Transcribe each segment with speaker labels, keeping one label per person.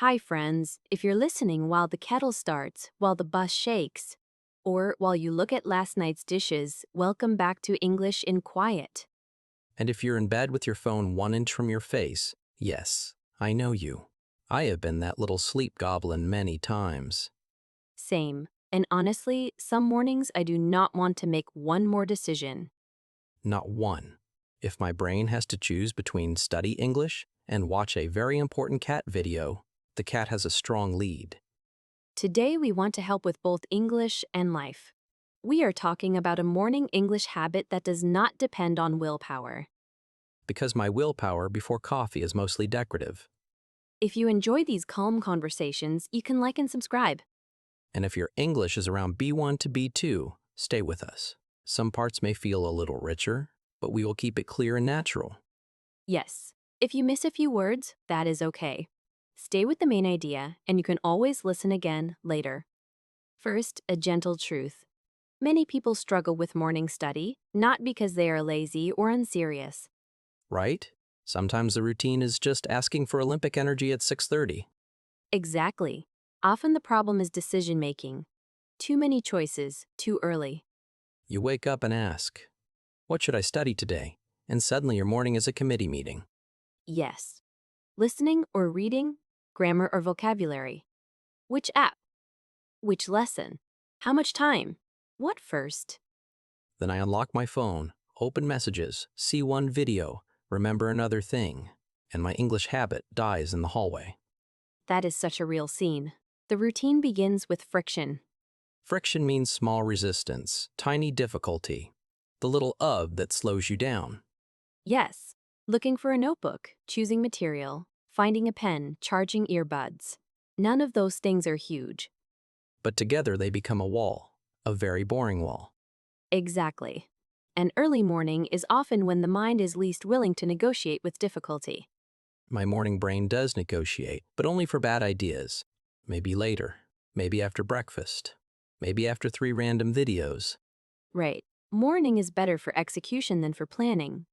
Speaker 1: Hi, friends. If you're listening while the kettle starts, while the bus shakes, or while you look at last night's dishes, welcome back to English in Quiet.
Speaker 2: And if you're in bed with your phone 1 inch from your face, yes, I know you. I have been that little sleep goblin many times.
Speaker 1: Same. And honestly, some mornings I do not want to make one more decision.
Speaker 2: Not one. If my brain has to choose between study English and watch a very important cat video, the cat has a strong lead.
Speaker 1: Today we want to help with both English and life. We are talking about a morning English habit that does not depend on willpower.
Speaker 2: Because my willpower before coffee is mostly decorative.
Speaker 1: If you enjoy these calm conversations, you can like and subscribe.
Speaker 2: And if your English is around B1 to B2, stay with us. Some parts may feel a little richer, but we will keep it clear and natural.
Speaker 1: Yes, if you miss a few words, that is okay. Stay with the main idea, and you can always listen again later. First, a gentle truth. Many people struggle with morning study, not because they are lazy or unserious.
Speaker 2: Right? Sometimes the routine is just asking for Olympic energy at 6:30.
Speaker 1: Exactly. Often the problem is decision making. Too many choices, too early.
Speaker 2: You wake up and ask, "What should I study today?" And suddenly your morning is a committee meeting.
Speaker 1: Yes. Listening or reading, grammar or vocabulary. Which app? Which lesson? How much time? What first?
Speaker 2: Then I unlock my phone, open messages, see one video, remember another thing, and my English habit dies in the hallway.
Speaker 1: That is such a real scene. The routine begins with friction.
Speaker 2: Friction means small resistance, tiny difficulty, the little of that slows you down.
Speaker 1: Yes, looking for a notebook, choosing material, finding a pen, charging earbuds. None of those things are huge.
Speaker 2: But together they become a wall, a very boring wall.
Speaker 1: Exactly. An early morning is often when the mind is least willing to negotiate with difficulty.
Speaker 2: My morning brain does negotiate, but only for bad ideas. Maybe later, maybe after breakfast, maybe after 3 random videos.
Speaker 1: Right. Morning is better for execution than for planning.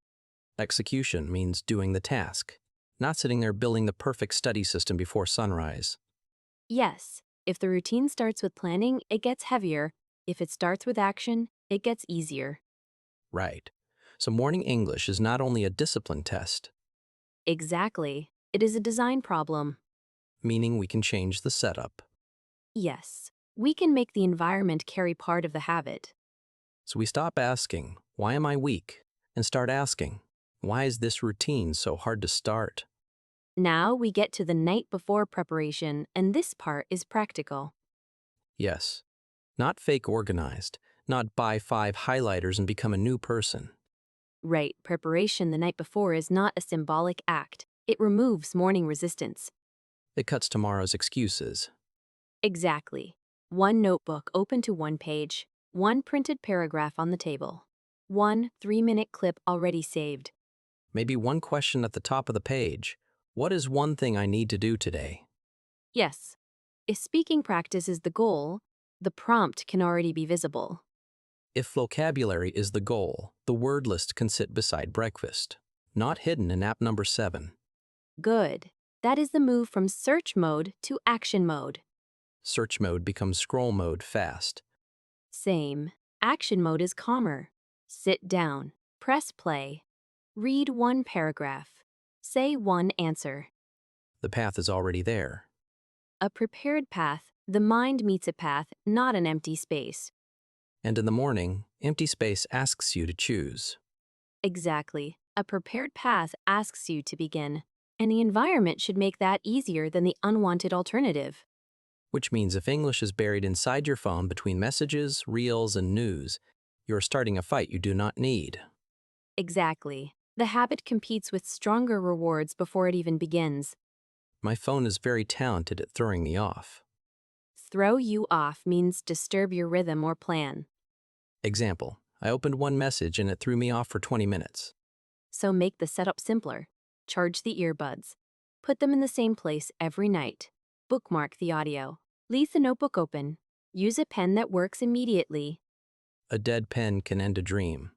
Speaker 2: Execution means doing the task, not sitting there building the perfect study system before sunrise.
Speaker 1: Yes, if the routine starts with planning, it gets heavier. If it starts with action, it gets easier.
Speaker 2: Right. So morning English is not only a discipline test,
Speaker 1: Exactly. It is a design problem.
Speaker 2: meaning we can change the setup.
Speaker 1: Yes, we can make the environment carry part of the habit.
Speaker 2: So we stop asking, "Why am I weak?" and start asking, "Why is this routine so hard to start?"
Speaker 1: Now we get to the night before preparation, and this part is practical.
Speaker 2: Yes, not fake organized, not buy 5 highlighters and become a new person.
Speaker 1: Right, preparation the night before is not a symbolic act. It removes morning resistance.
Speaker 2: It cuts tomorrow's excuses.
Speaker 1: Exactly. One notebook open to one page, one printed paragraph on the table, one 3-minute clip already saved.
Speaker 2: Maybe one question at the top of the page. What is one thing I need to do today?
Speaker 1: Yes, if speaking practice is the goal, the prompt can already be visible.
Speaker 2: If vocabulary is the goal, the word list can sit beside breakfast, not hidden in app number 7.
Speaker 1: Good. That is the move from search mode to action mode.
Speaker 2: Search mode becomes scroll mode fast.
Speaker 1: Same. Action mode is calmer. Sit down. Press play. Read one paragraph. Say one answer.
Speaker 2: The path is already there.
Speaker 1: A prepared path, the mind meets a path, not an empty space.
Speaker 2: And in the morning, empty space asks you to choose.
Speaker 1: Exactly. A prepared path asks you to begin, and the environment should make that easier than the unwanted alternative.
Speaker 2: Which means if English is buried inside your phone between messages, reels, and news, you're starting a fight you do not need.
Speaker 1: Exactly. The habit competes with stronger rewards before it even begins.
Speaker 2: My phone is very talented at throwing me off.
Speaker 1: Throw you off means disturb your rhythm or plan.
Speaker 2: Example, I opened one message and it threw me off for 20 minutes.
Speaker 1: So make the setup simpler. Charge the earbuds. Put them in the same place every night. Bookmark the audio. Leave the notebook open. Use a pen that works immediately.
Speaker 2: A dead pen can end a dream.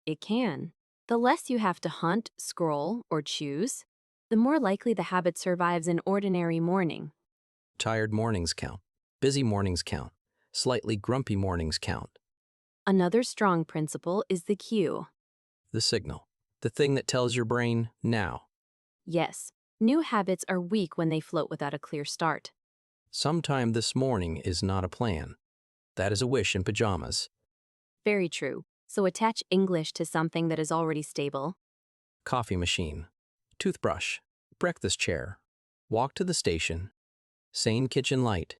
Speaker 1: It can. The less you have to hunt, scroll, or choose, the more likely the habit survives an ordinary morning.
Speaker 2: Tired mornings count. Busy mornings count. Slightly grumpy mornings count.
Speaker 1: Another strong principle is the cue.
Speaker 2: The signal. The thing that tells your brain, now.
Speaker 1: Yes, new habits are weak when they float without a clear start.
Speaker 2: Sometime this morning is not a plan. That is a wish in pajamas.
Speaker 1: Very true. So attach English to something that is already stable.
Speaker 2: Coffee machine. Toothbrush. Breakfast chair. Walk to the station. Sane kitchen light.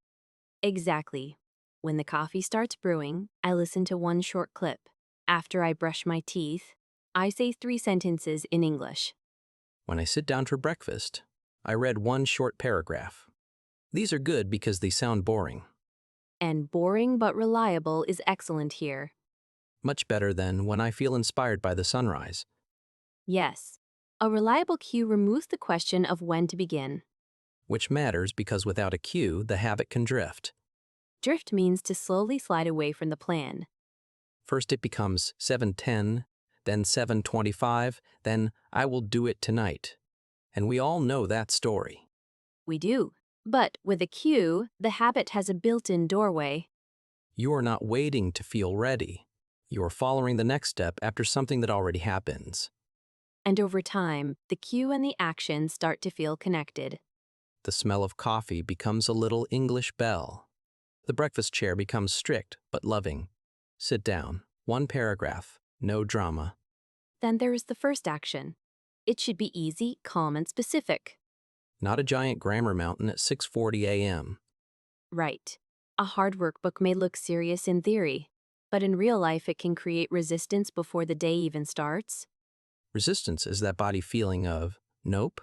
Speaker 1: Exactly. When the coffee starts brewing, I listen to one short clip. After I brush my teeth, I say 3 sentences in English.
Speaker 2: When I sit down for breakfast, I read one short paragraph. These are good because they sound boring.
Speaker 1: And boring but reliable is excellent here.
Speaker 2: Much better than when I feel inspired by the sunrise.
Speaker 1: Yes. A reliable cue removes the question of when to begin.
Speaker 2: Which matters because without a cue, the habit can drift.
Speaker 1: Drift means to slowly slide away from the plan.
Speaker 2: First it becomes 7:10, then 7:25, then I will do it tonight. And we all know that story.
Speaker 1: We do. But with a cue, the habit has a built-in doorway.
Speaker 2: You are not waiting to feel ready. You are following the next step after something that already happens.
Speaker 1: And over time, the cue and the action start to feel connected.
Speaker 2: The smell of coffee becomes a little English bell. The breakfast chair becomes strict but loving. Sit down. One paragraph. No drama.
Speaker 1: Then there is the first action. It should be easy, calm, and specific.
Speaker 2: Not a giant grammar mountain at 6:40 a.m.
Speaker 1: Right. A hard workbook may look serious in theory, but in real life it can create resistance before the day even starts.
Speaker 2: Resistance is that body feeling of, nope.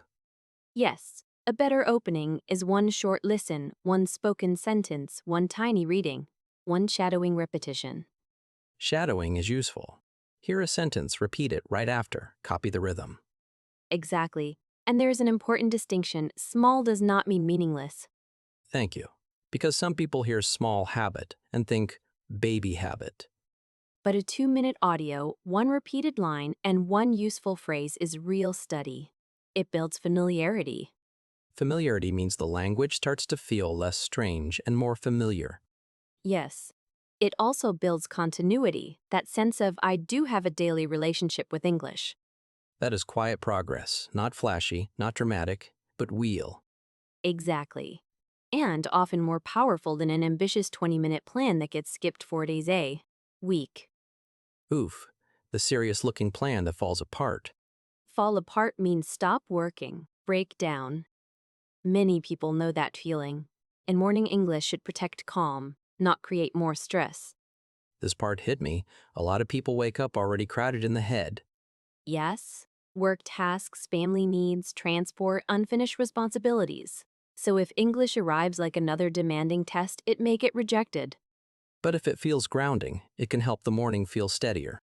Speaker 1: Yes, a better opening is one short listen, one spoken sentence, one tiny reading, one shadowing repetition.
Speaker 2: Shadowing is useful. Hear a sentence, repeat it right after, copy the rhythm.
Speaker 1: Exactly. And there is an important distinction. Small does not mean meaningless.
Speaker 2: Thank you. Because some people hear small habit and think baby habit.
Speaker 1: But a 2-minute audio, one repeated line, and one useful phrase is real study. It builds familiarity.
Speaker 2: Familiarity means the language starts to feel less strange and more familiar.
Speaker 1: Yes. It also builds continuity, that sense of I do have a daily relationship with English.
Speaker 2: That is quiet progress, not flashy, not dramatic, but real.
Speaker 1: Exactly. And often more powerful than an ambitious 20-minute plan that gets skipped 4 days a week.
Speaker 2: Oof, the serious-looking plan that falls apart.
Speaker 1: Fall apart means stop working, break down. Many people know that feeling, and morning English should protect calm, not create more stress.
Speaker 2: This part hit me. A lot of people wake up already crowded in the head.
Speaker 1: Yes, work tasks, family needs, transport, unfinished responsibilities. So if English arrives like another demanding test, it may get rejected.
Speaker 2: But if it feels grounding, it can help the morning feel steadier.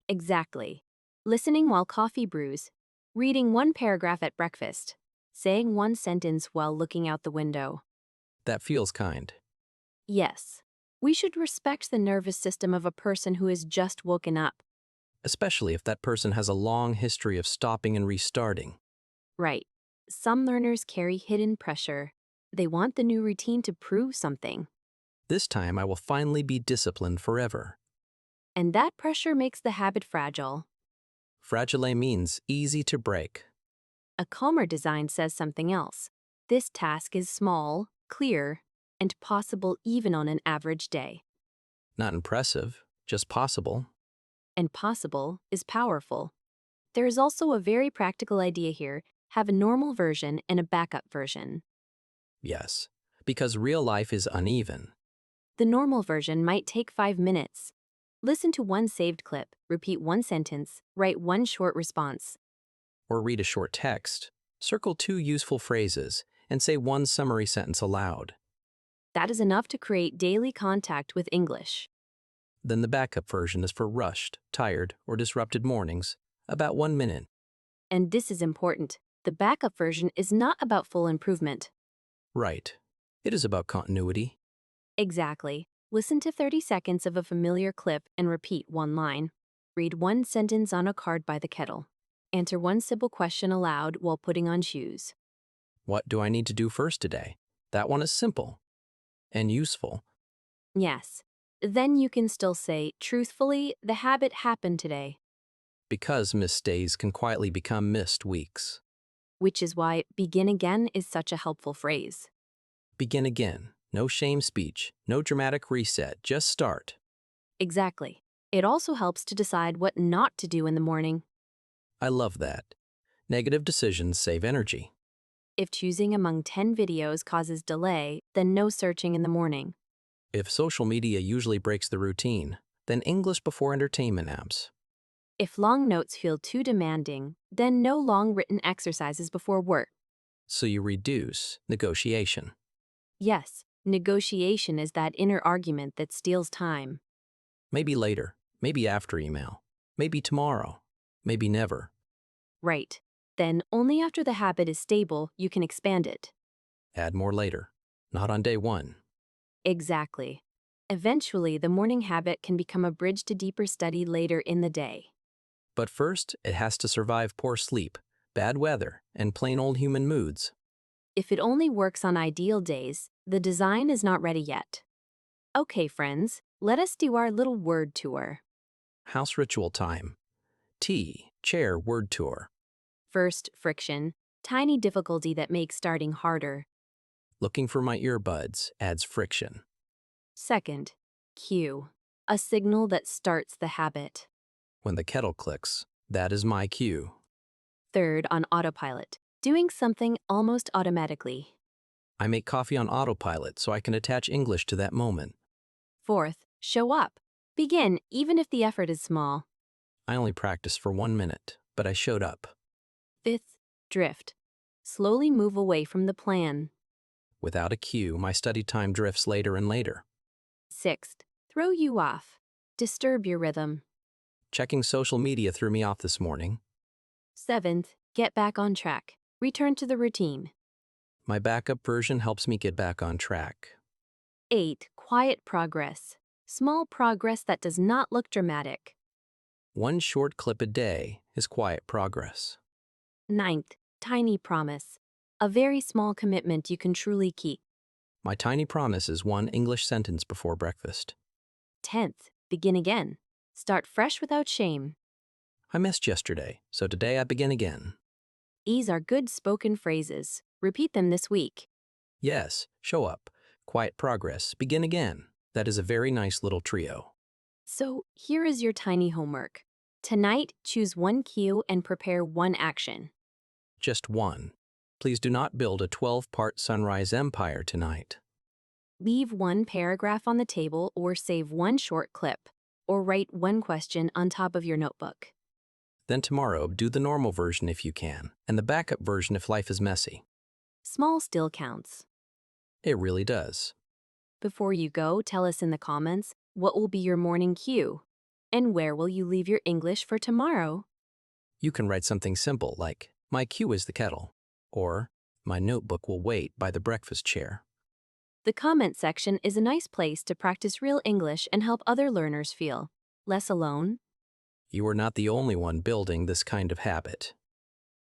Speaker 1: Exactly. Listening while coffee brews, reading one paragraph at breakfast, saying one sentence while looking out the window.
Speaker 2: That feels kind.
Speaker 1: Yes, we should respect the nervous system of a person who has just woken up.
Speaker 2: Especially if that person has a long history of stopping and restarting.
Speaker 1: Right. Some learners carry hidden pressure. They want the new routine to prove something.
Speaker 2: This time I will finally be disciplined forever.
Speaker 1: And that pressure makes the habit fragile.
Speaker 2: Fragile means easy to break.
Speaker 1: A calmer design says something else. This task is small, clear, and possible even on an average day.
Speaker 2: Not impressive, just possible.
Speaker 1: And possible is powerful. There is also a very practical idea here. Have a normal version and a backup version.
Speaker 2: Yes, because real life is uneven.
Speaker 1: The normal version might take 5 minutes. Listen to one saved clip, repeat one sentence, write one short response.
Speaker 2: Or read a short text, circle 2 useful phrases, and say one summary sentence aloud.
Speaker 1: That is enough to create daily contact with English.
Speaker 2: Then the backup version is for rushed, tired, or disrupted mornings, about 1 minute.
Speaker 1: And this is important. The backup version is not about full improvement.
Speaker 2: Right. It is about continuity.
Speaker 1: Exactly. Listen to 30 seconds of a familiar clip and repeat one line. Read one sentence on a card by the kettle. Answer one simple question aloud while putting on shoes.
Speaker 2: What do I need to do first today? That one is simple and useful.
Speaker 1: Yes. Then you can still say, truthfully, the habit happened today,
Speaker 2: Because missed days can quietly become missed weeks.
Speaker 1: which is why begin again is such a helpful phrase.
Speaker 2: Begin again. No shame speech, no dramatic reset, just start.
Speaker 1: Exactly. It also helps to decide what not to do in the morning.
Speaker 2: I love that. Negative decisions save energy.
Speaker 1: If choosing among 10 videos causes delay, then no searching in the morning.
Speaker 2: If social media usually breaks the routine, then English before entertainment apps.
Speaker 1: If long notes feel too demanding, then no long written exercises before work.
Speaker 2: So you reduce negotiation.
Speaker 1: Yes, negotiation is that inner argument that steals time.
Speaker 2: Maybe later, maybe after email, maybe tomorrow, maybe never.
Speaker 1: Right. Then, only after the habit is stable, you can expand it.
Speaker 2: Add more later, not on day one.
Speaker 1: Exactly. Eventually, the morning habit can become a bridge to deeper study later in the day.
Speaker 2: But first, it has to survive poor sleep, bad weather, and plain old human moods.
Speaker 1: If it only works on ideal days, the design is not ready yet. Okay, friends, let us do our little word tour.
Speaker 2: House ritual time. Tea, chair, word tour.
Speaker 1: First, friction, tiny difficulty that makes starting harder.
Speaker 2: Looking for my earbuds adds friction.
Speaker 1: Second, cue, a signal that starts the habit.
Speaker 2: When the kettle clicks, that is my cue.
Speaker 1: Third, on autopilot, doing something almost automatically.
Speaker 2: I make coffee on autopilot so I can attach English to that moment.
Speaker 1: Fourth, show up. Begin even if the effort is small.
Speaker 2: I only practiced for 1 minute, but I showed up.
Speaker 1: Fifth, drift. Slowly move away from the plan.
Speaker 2: Without a cue, my study time drifts later and later.
Speaker 1: Sixth, throw you off. Disturb your rhythm.
Speaker 2: Checking social media threw me off this morning.
Speaker 1: Seventh, get back on track. Return to the routine.
Speaker 2: My backup version helps me get back on track.
Speaker 1: 8. Quiet progress. Small progress that does not look dramatic.
Speaker 2: One short clip a day is quiet progress.
Speaker 1: Ninth, tiny promise. A very small commitment you can truly keep.
Speaker 2: My tiny promise is one English sentence before breakfast.
Speaker 1: 10th, begin again. Start fresh without shame.
Speaker 2: I missed yesterday, so today I begin again.
Speaker 1: These are good spoken phrases. Repeat them this week.
Speaker 2: Yes, show up. Quiet progress, begin again. That is a very nice little trio.
Speaker 1: So, here is your tiny homework. Tonight, choose one cue and prepare one action.
Speaker 2: Just one. Please do not build a 12-part sunrise empire tonight.
Speaker 1: Leave one paragraph on the table or save one short clip, or write one question on top of your notebook.
Speaker 2: Then tomorrow, do the normal version if you can, and the backup version if life is messy.
Speaker 1: Small still counts.
Speaker 2: It really does.
Speaker 1: Before you go, tell us in the comments what will be your morning cue, and where will you leave your English for tomorrow?
Speaker 2: You can write something simple like, my cue is the kettle, or my notebook will wait by the breakfast chair.
Speaker 1: The comment section is a nice place to practice real English and help other learners feel less alone.
Speaker 2: You are not the only one building this kind of habit.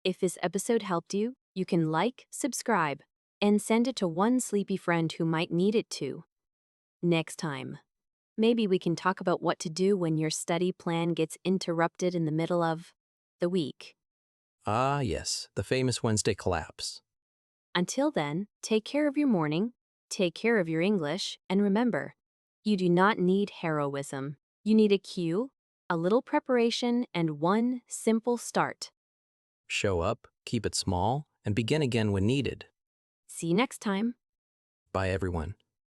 Speaker 1: If this episode helped you, you can like, subscribe, and send it to one sleepy friend who might need it too. Next time, maybe we can talk about what to do when your study plan gets interrupted in the middle of the week.
Speaker 2: Ah, yes, the famous Wednesday collapse.
Speaker 1: Until then, take care of your morning, take care of your English, and remember, you do not need heroism. You need a cue, a little preparation, and one simple start.
Speaker 2: Show up, keep it small, and begin again when needed.
Speaker 1: See you next time.
Speaker 2: Bye, everyone.